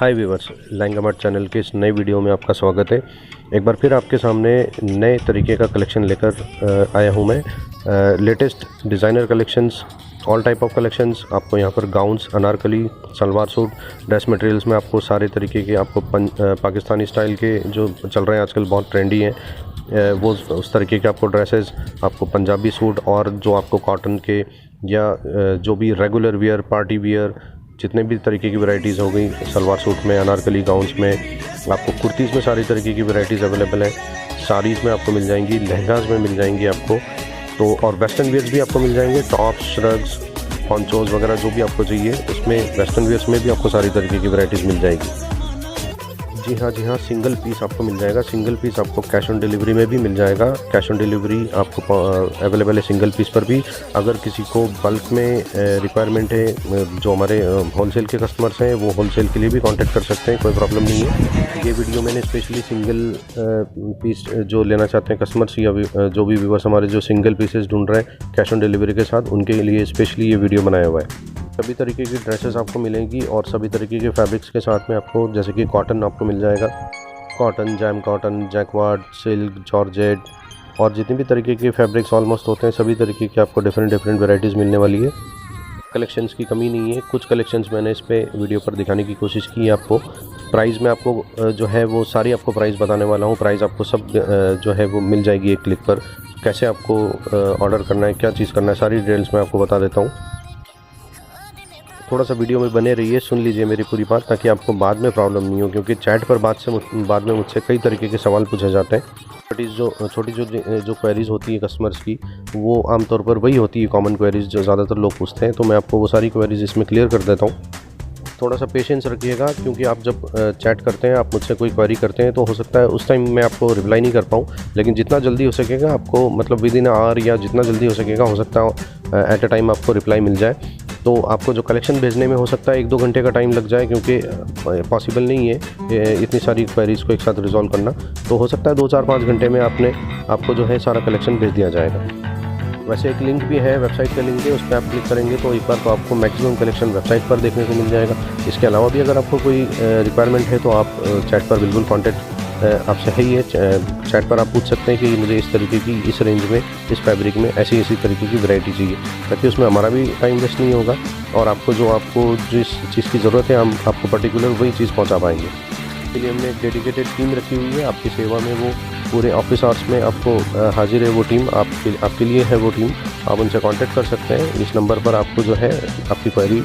हाय viewers, lehenga mart channel के इस नए वीडियो में आपका स्वागत है। एक बार फिर आपके सामने नए तरीके का कलेक्शन लेकर आया हूं मैं। Latest designer collections, all type of collections आपको यहाँ पर gowns, Anarkali, salwar suit, dress materials में आपको सारे तरीके के आपको पाकिस्तानी स्टाइल के जो चल रहे हैं आजकल बहुत ट्रेंडी हैं, वो उस तरीके के आपको ड्रेसेस, आपको पंजाबी सूट और जो आपको कॉटन के या जो भी रेगुलर वियर, पार्टी वियर, जितने भी तरीके की वैरायटीज़ हो गई, सलवार सूट में, अनारकली गाउन्स में, आपको कुर्तीज़ में सारी तरीके की वैरायटीज़ अवेलेबल हैं। साड़ीज़ में आपको मिल जाएंगी, लहंगाज में मिल जाएंगी आपको, तो और वेस्टर्न वियर्स भी आपको मिल जाएंगे, टॉप्स, श्रग्स, पॉन्चोज़ वगैरह जो भी आपको चाहिए, इसमें वेस्टर्न वियर्स में भी आपको सारी तरीके की वैरायटीज़ मिल जाएगी। जी हाँ, सिंगल पीस आपको मिल जाएगा। सिंगल पीस आपको कैश ऑन डिलीवरी में भी मिल जाएगा। कैश ऑन डिलीवरी आपको अवेलेबल है सिंगल पीस पर भी। अगर किसी को बल्क में रिक्वायरमेंट है, जो हमारे होलसेल के कस्टमर्स हैं, वो होलसेल के लिए भी कांटेक्ट कर सकते हैं, कोई प्रॉब्लम नहीं है। ये वीडियो मैंने स्पेशली सिंगल पीस जो लेना चाहते हैं कस्टमर्स या जो भी व्यूवर्स हमारे जो सिंगल पीसेस ढूंढ रहे हैं कैश ऑन डिलीवरी के साथ, उनके लिए स्पेशली ये वीडियो बनाया हुआ है। सभी तरीके की ड्रेसेस आपको मिलेंगी और सभी तरीके के फैब्रिक्स के साथ में आपको, जैसे कि कॉटन आपको मिल जाएगा, cotton, jam cotton, jacquard, silk, georgette और जितने भी तरीके के फैब्रिक्स ऑलमोस्ट होते हैं, सभी तरीके की आपको डिफरेंट वैरायटीज़ मिलने वाली है। कलेक्शंस की कमी नहीं है। कुछ कलेक्शंस मैंने इस पे वीडियो पर दिखाने की कोशिश की है आपको। प्राइस में आपको जो है वो सारी आपको प्राइस बताने वाला हूँ। प्राइस आपको सब जो है वो मिल जाएगी एक क्लिक पर। कैसे आपको ऑर्डर करना है, क्या चीज़ करना है, सारी डिटेल्स मैं आपको बता देता हूँ। थोड़ा सा वीडियो में बने रहिए, सुन लीजिए मेरी पूरी बात, ताकि आपको बाद में प्रॉब्लम नहीं हो, क्योंकि चैट पर बाद में मुझसे कई तरीके के सवाल पूछे जाते हैं। छोटी जो क्वेरीज़ होती है कस्टमर्स की, वो आमतौर पर वही होती है कॉमन क्वेरीज़ जो ज़्यादातर लोग पूछते हैं, तो मैं आपको वो सारी क्वेरीज़ इसमें क्लियर कर देता हूँ। थोड़ा सा पेशेंस रखिएगा, क्योंकि आप जब चैट करते हैं, आप मुझसे कोई क्वेरी करते हैं, तो हो सकता है उस टाइम मैं आपको रिप्लाई नहीं कर पाऊँ, लेकिन जितना जल्दी हो सकेगा आपको, मतलब विद इन आवर या जितना जल्दी हो सकेगा, हो सकता है एट अ टाइम आपको रिप्लाई मिल जाए। तो आपको जो कलेक्शन भेजने में हो सकता है 1-2 घंटे का टाइम लग जाए, क्योंकि पॉसिबल नहीं है इतनी सारी क्वेरीज़ को एक साथ रिजॉल्व करना। तो हो सकता है 2-4-5 घंटे में आपको जो है सारा कलेक्शन भेज दिया जाएगा। वैसे एक लिंक भी है, वेबसाइट का लिंक है, उस पर आप क्लिक करेंगे तो एक बार तो आपको मैक्सिमम कलेक्शन वेबसाइट पर देखने को मिल जाएगा। इसके अलावा भी अगर आपको कोई रिक्वायरमेंट है तो आप चैट पर बिल्कुल कॉन्टैक्ट आपसे है ही है। चैट पर आप पूछ सकते हैं कि मुझे इस तरीके की, इस रेंज में, इस फैब्रिक में ऐसी तरीके की वैरायटी चाहिए, ताकि उसमें हमारा भी टाइम वेस्ट नहीं होगा और आपको जिस चीज़ की ज़रूरत है हम आपको पर्टिकुलर वही चीज़ पहुंचा पाएंगे। इसके लिए हमने एक डेडिकेटेड टीम रखी हुई है आपकी सेवा में। वो पूरे ऑफिस आवर्स में आपको हाजिर है वो टीम, आपके लिए है वो टीम। आप उनसे कांटेक्ट कर सकते हैं। इस नंबर पर आपको जो है आपकी क्वेरी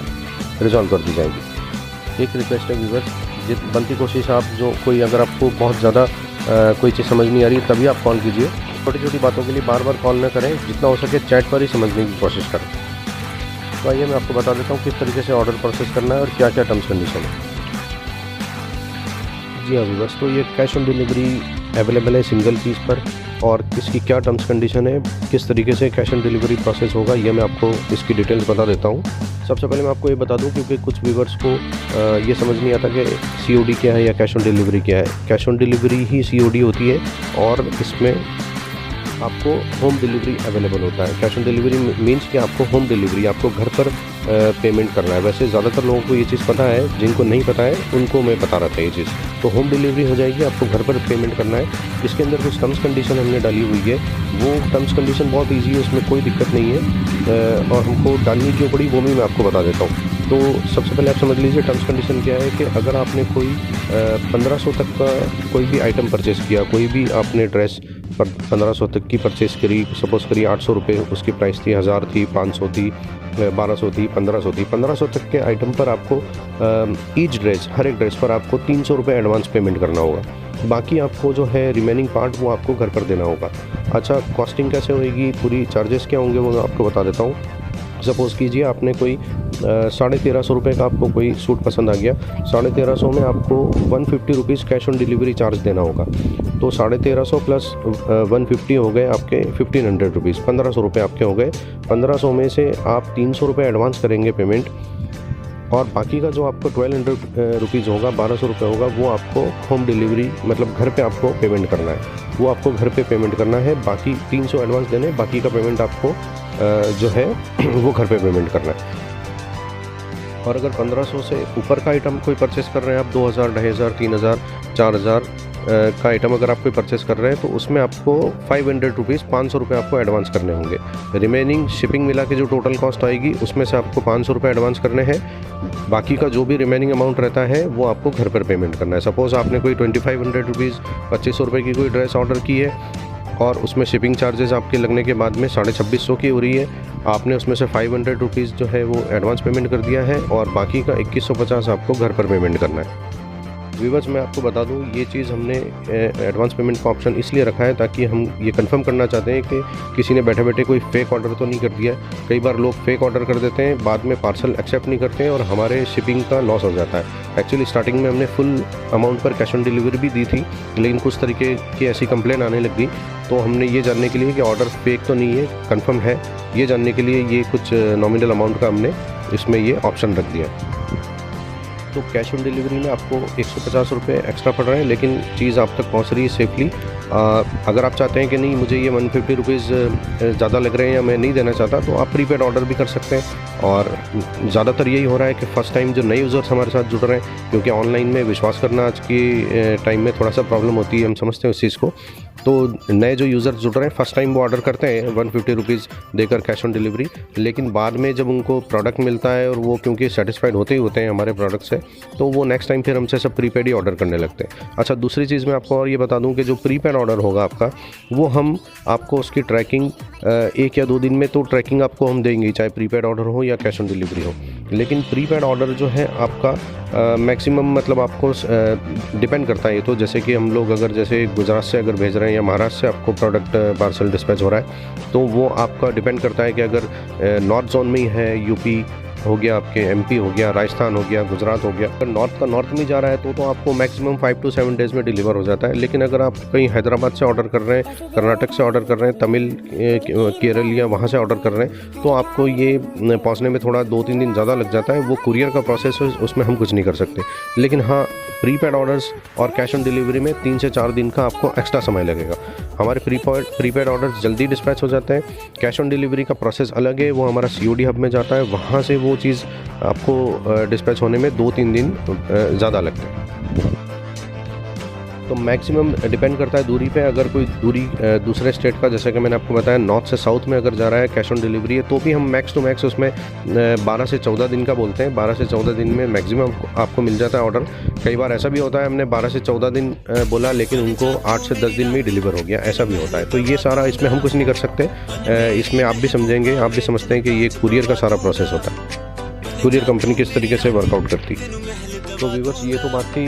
रिजॉल्व कर दी जाएगी। एक रिक्वेस्ट है व्यूअर्स, बनती कोशिश आप अगर आपको बहुत ज़्यादा कोई चीज़ समझ नहीं आ रही, तभी आप कॉल कीजिए। छोटी बातों के लिए बार कॉल न करें, जितना हो सके चैट पर ही समझने की कोशिश करें। तो आइए मैं आपको बता देता हूँ किस तरीके से ऑर्डर प्रोसेस करना है और क्या क्या टर्म्स कंडीशन है। जी हाँ व्यूअर्स, तो ये कैश ऑन डिलीवरी अवेलेबल है सिंगल पीस पर, और इसकी क्या टर्म्स कंडीशन है, किस तरीके से कैश ऑन डिलीवरी प्रोसेस होगा, ये मैं आपको इसकी डिटेल्स बता देता हूँ। सबसे पहले मैं आपको ये बता दूं, क्योंकि कुछ व्यूवर्स को ये समझ नहीं आता कि COD क्या है या कैश ऑन डिलीवरी क्या है। Cash on delivery he COD होती है और इसमें आपको होम डिलीवरी अवेलेबल होता है। कैश ऑन डिलीवरी मीन्स कि आपको होम डिलीवरी, आपको घर पर पेमेंट करना है। वैसे ज़्यादातर लोगों को ये चीज़ पता है, जिनको नहीं पता है उनको मैं बता रहा था ये चीज़। तो होम डिलीवरी हो जाएगी, आपको घर पर पेमेंट करना है। इसके अंदर कुछ टर्म्स कंडीशन हमने डाली हुई है। वो टर्म्स कंडीशन बहुत ईजी है, उसमें कोई दिक्कत नहीं है, और हमको डालनी क्यों पड़ी वो भी मैं आपको बता देता हूँ। तो सबसे पहले आप समझ लीजिए टर्म्स कंडीशन क्या है, कि अगर आपने कोई 1500 तक का कोई भी आइटम परचेज़ किया, कोई भी आपने ड्रेस 1500 तक की परचेज़ करी, सपोज़ करिए 800 रुपये उसकी प्राइस थी, 1000 थी, 500 थी, 1200 थी, 1500 थी। 1500 तक के आइटम पर आपको ईच ड्रेस, हर एक ड्रेस पर आपको 300 रुपये एडवांस पेमेंट करना होगा। बाकी आपको जो है रिमेनिंग पार्ट वो आपको घर पर देना होगा। अच्छा, कॉस्टिंग कैसे होएगी, पूरी चार्जेस क्या होंगे वो मैं आपको बता देता हूँ। सपोज़ कीजिए आपने कोई 1350 रुपये का आपको कोई सूट पसंद आ गया, 1350 में आपको 150 rupees cash on delivery charge देना होगा। तो 1350 प्लस 150 हो गए आपके 1500 रुपीज़, 1500 रुपये आपके हो गए। 1500 में से आप 300 रुपये एडवांस करेंगे पेमेंट, और बाकी का जो आपको 1200 रुपीज़ होगा, 1200 रुपये होगा, वो आपको होम डिलीवरी, मतलब घर पे आपको पेमेंट करना है। वो आपको घर पे पेमेंट करना है। बाकी 300 एडवांस देने, बाकी का पेमेंट आपको जो है वो घर पे पेमेंट करना है। और अगर 1500 से ऊपर का आइटम कोई परचेस कर रहे हैं आप, 2000, 2500, 3000, 4000 का आइटम अगर आप कोई परचेस कर रहे हैं तो उसमें आपको 500 रुपीज़, 500 रुपये आपको एडवांस करने होंगे। रिमेनिंग शिपिंग मिला के जो टोटल कॉस्ट आएगी उसमें से आपको 500 रुपये एडवांस करने हैं। बाकी का जो भी रिमेनिंग अमाउंट रहता है वो आपको घर पर पेमेंट करना है। सपोज़ आपने कोई 2500 रुपीज़, 2500 रुपये की कोई ड्रेस ऑर्डर की है और उसमें शिपिंग चार्जेस आपके लगने के बाद में 2650 की हो रही है। आपने उसमें से 500 रुपीज़ जो है वो एडवांस पेमेंट कर दिया है और बाकी का 2150 आपको घर पर पेमेंट करना है। व्यूअर्स, मैं आपको बता दूं, ये चीज़ हमने एडवांस पेमेंट का ऑप्शन इसलिए रखा है ताकि हम ये कंफर्म करना चाहते हैं कि किसी ने बैठे बैठे कोई फेक ऑर्डर तो नहीं कर दिया है। कई बार लोग फेक ऑर्डर कर देते हैं, बाद में पार्सल एक्सेप्ट नहीं करते हैं और हमारे शिपिंग का लॉस हो जाता है। एक्चुअली स्टार्टिंग में हमने फुल अमाउंट पर कैश ऑन डिलीवरी भी दी थी, लेकिन कुछ तरीके की ऐसी कंप्लेन आने लग गई, तो हमने ये जानने के लिए कि ऑर्डर फेक तो नहीं है, कंफर्म है, ये जानने के लिए ये कुछ नॉमिनल अमाउंट का हमने इसमें ये ऑप्शन रख दिया। तो कैश ऑन डिलीवरी में आपको 150 रुपये एक्स्ट्रा पड़ रहे हैं, लेकिन चीज़ आप तक पहुंच रही है सेफली। अगर आप चाहते हैं कि नहीं, मुझे ये 150 रुपीज़ ज़्यादा लग रहे हैं या मैं नहीं देना चाहता, तो आप प्रीपेड ऑर्डर भी कर सकते हैं। और ज़्यादातर यही हो रहा है कि फ़र्स्ट टाइम जो नए यूज़र्स हमारे साथ जुड़ रहे हैं, क्योंकि ऑनलाइन में विश्वास करना आज की टाइम में थोड़ा सा प्रॉब्लम होती है, हम समझते हैं उस चीज़ को। तो नए जो यूज़र्स जुड़ रहे हैं फ़र्स्ट टाइम वो ऑर्डर करते हैं 150 रुपीज़ देकर कैश ऑन डिलीवरी, लेकिन बाद में जब उनको प्रोडक्ट मिलता है और वो क्योंकि सेटिस्फाइड होते ही होते हैं हमारे प्रोडक्ट से, तो वो नेक्स्ट टाइम फिर हमसे सब प्रीपेड ही ऑर्डर करने लगते हैं। अच्छा, दूसरी चीज़ मैं आपको और ये बता दूं कि जो प्रीपेड ऑर्डर होगा आपका, वो हम आपको उसकी ट्रैकिंग 1 या 2 दिन में तो ट्रैकिंग आपको हम देंगे, चाहे प्रीपेड ऑर्डर हो या कैश ऑन डिलीवरी हो। लेकिन प्रीपेड ऑर्डर जो है आपका मैक्सिमम मतलब आपको डिपेंड करता है ये तो, जैसे कि हम लोग अगर जैसे गुजरात से अगर भेज रहे हैं या महाराष्ट्र से आपको प्रोडक्ट पार्सल डिस्पैच हो रहा है, तो वो आपका डिपेंड करता है कि अगर नॉर्थ जोन में ही है, यूपी हो गया, आपके एमपी हो गया, राजस्थान हो गया, गुजरात हो गया, अगर नॉर्थ में जा रहा है तो आपको मैक्सिमम 5 to 7 डेज़ में डिलीवर हो जाता है। लेकिन अगर आप कहीं हैदराबाद से ऑर्डर कर रहे हैं, कर्नाटक से ऑर्डर कर रहे हैं, तमिल, केरल या वहाँ से ऑर्डर कर रहे हैं, तो आपको ये पहुँचने में थोड़ा 2-3 दिन ज़्यादा लग जाता है। वो कुरियर का प्रोसेस है, उसमें हम कुछ नहीं कर सकते। लेकिन हाँ, प्रीपेड ऑर्डर्स और कैश ऑन डिलीवरी में 3 से 4 दिन का आपको एक्स्ट्रा समय लगेगा। हमारे प्रीपेड ऑर्डर्स जल्दी डिस्पैच हो जाते हैं। कैश ऑन डिलीवरी का प्रोसेस अलग है, वो हमारा COD हब में जाता है, वहाँ से वो चीज़ आपको डिस्पैच होने में 2-3 दिन ज़्यादा लगते हैं। तो मैक्सिमम डिपेंड करता है दूरी पे। अगर कोई दूरी दूसरे स्टेट का, जैसे कि मैंने आपको बताया नॉर्थ से साउथ में अगर जा रहा है, कैश ऑन डिलीवरी है, तो भी हम मैक्स टू मैक्स उसमें 12 से 14 दिन का बोलते हैं। 12 से 14 दिन में मैक्सिमम आपको मिल जाता है ऑर्डर। कई बार ऐसा भी होता है हमने 12 से 14 दिन बोला, लेकिन उनको 8 से 10 दिन में ही डिलीवर हो गया, ऐसा भी होता है। तो ये सारा इसमें हम कुछ नहीं कर सकते। इसमें आप भी समझेंगे, आप भी समझते हैं कि ये कुरियर का सारा प्रोसेस होता है, कुरियर कंपनी किस तरीके से वर्कआउट करती है। तो व्यूअर्स, ये तो बात थी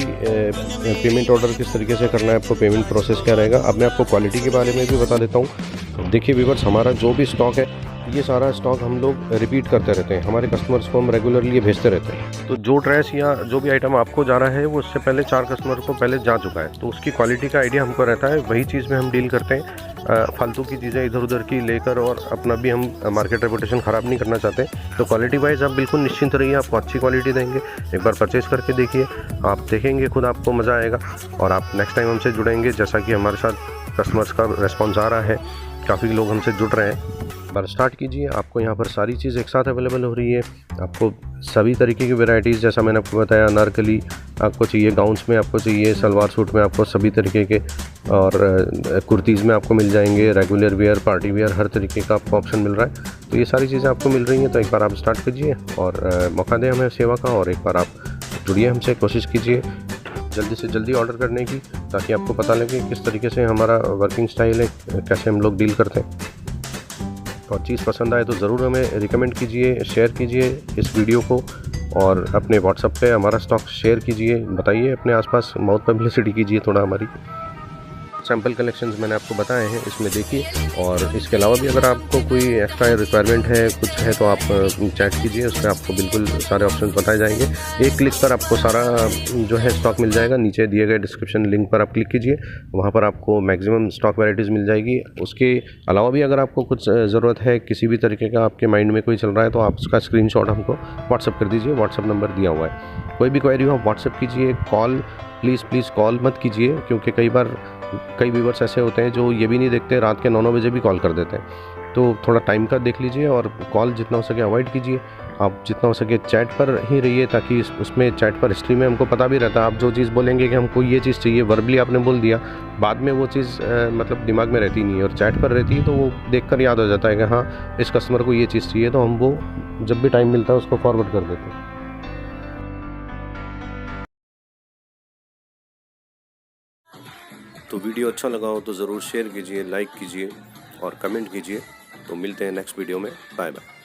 पेमेंट ऑर्डर किस तरीके से करना है, आपको पेमेंट प्रोसेस क्या रहेगा। अब मैं आपको क्वालिटी के बारे में भी बता देता हूँ। देखिए व्यूअर्स, हमारा जो भी स्टॉक है, ये सारा स्टॉक हम लोग रिपीट करते रहते हैं, हमारे कस्टमर्स को हम रेगुलरली ये भेजते रहते हैं। तो जो ड्रेस या जो भी आइटम आपको जा रहा है वो उससे पहले 4 कस्टमर को पहले जा चुका है, तो उसकी क्वालिटी का आइडिया हमको रहता है। वही चीज़ में हम डील करते हैं। फालतू की चीज़ें इधर उधर की लेकर और अपना भी हम मार्केट रेपुटेशन ख़राब नहीं करना चाहते। तो क्वालिटी वाइज आप बिल्कुल निश्चिंत रहिए, आपको अच्छी क्वालिटी देंगे। एक बार परचेज़ करके देखिए, आप देखेंगे खुद, आपको मज़ा आएगा और आप नेक्स्ट टाइम हमसे जुड़ेंगे। जैसा कि हमारे साथ कस्टमर्स का रिस्पॉन्स आ रहा है, काफ़ी लोग हमसे जुड़ रहे हैं। बार स्टार्ट कीजिए, आपको यहाँ पर सारी चीज़ एक साथ अवेलेबल हो रही है। आपको सभी तरीके की वैरायटीज़, जैसा मैंने आपको बताया, अनारकली आपको चाहिए, गाउन्स में आपको चाहिए, सलवार सूट में आपको सभी तरीके के, और कुर्तीज़ में आपको मिल जाएंगे, रेगुलर वेयर, पार्टी वेयर, हर तरीके का आपको ऑप्शन मिल रहा है। तो ये सारी चीज़ें आपको मिल रही हैं। तो एक बार आप स्टार्ट कीजिए और मौका दें हमें सेवा का, और एक बार आप जुड़िए हमसे, कोशिश कीजिए जल्दी से जल्दी ऑर्डर करने की, ताकि आपको पता लगे किस तरीके से हमारा वर्किंग स्टाइल है, कैसे हम लोग डील करते हैं। और चीज़ पसंद आए तो ज़रूर हमें रिकमेंड कीजिए, शेयर कीजिए इस वीडियो को, और अपने व्हाट्सएप पे हमारा स्टॉक शेयर कीजिए, बताइए अपने आसपास, माउथ पब्लिसिटी कीजिए थोड़ा हमारी। सैम्पल कलेक्शंस मैंने आपको बताए हैं, इसमें देखिए। और इसके अलावा भी अगर आपको कोई एक्स्ट्रा रिक्वायरमेंट है, कुछ है, तो आप चैट कीजिए, उसमें आपको बिल्कुल सारे ऑप्शंस बताए जाएंगे। एक क्लिक पर आपको सारा जो है स्टॉक मिल जाएगा। नीचे दिए गए डिस्क्रिप्शन लिंक पर आप क्लिक कीजिए, वहाँ पर आपको मैक्सिमम स्टॉक वैराइटीज़ मिल जाएगी। उसके अलावा भी अगर आपको कुछ ज़रूरत है, किसी भी तरीके का आपके माइंड में कोई चल रहा है, तो आप उसका स्क्रीनशॉट हमको व्हाट्सअप कर दीजिए। व्हाट्सअप नंबर दिया हुआ है। कोई भी क्वेरी हो आप व्हाट्सअप कीजिए, कॉल प्लीज़ कॉल मत कीजिए, क्योंकि कई व्यूअर्स ऐसे होते हैं जो ये भी नहीं देखते, रात के 9-9 बजे भी कॉल कर देते हैं। तो थोड़ा टाइम का देख लीजिए और कॉल जितना हो सके अवॉइड कीजिए। आप जितना हो सके चैट पर ही रहिए, ताकि उसमें चैट पर हिस्ट्री में हमको पता भी रहता है। आप जो चीज़ बोलेंगे कि हमको ये चीज़ चाहिए, वर्बली आपने बोल दिया, बाद में वो चीज़ मतलब दिमाग में रहती नहीं है, और चैट पर रहती है तो वो देखकर याद हो जाता है कि हाँ इस कस्टमर को ये चीज़ चाहिए, तो हम वो जब भी टाइम मिलता है उसको फॉरवर्ड कर देते हैं। तो वीडियो अच्छा लगा हो तो ज़रूर शेयर कीजिए, लाइक कीजिए और कमेंट कीजिए। तो मिलते हैं नेक्स्ट वीडियो में। Bye bye.